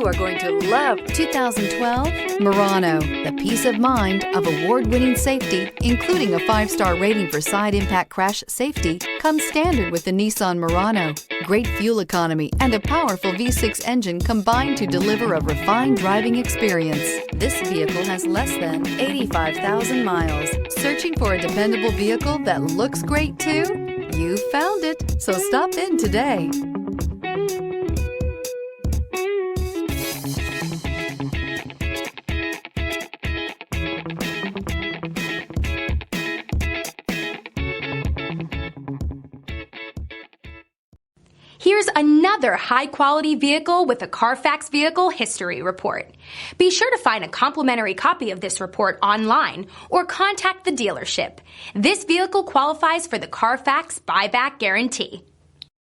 are going to love 2012 Murano. The peace of mind of award-winning safety, including a 5-star rating for side impact crash safety, comes standard with the Nissan Murano. Great fuel economy and a powerful V6 engine combine to deliver a refined driving experience. This vehicle has less than 85,000 miles. Searching for a dependable vehicle that looks great too? You found it, so stop in today. Here's another high-quality vehicle with a Carfax Vehicle History Report. Be sure to find a complimentary copy of this report online or contact the dealership. This vehicle qualifies for the Carfax Buyback Guarantee.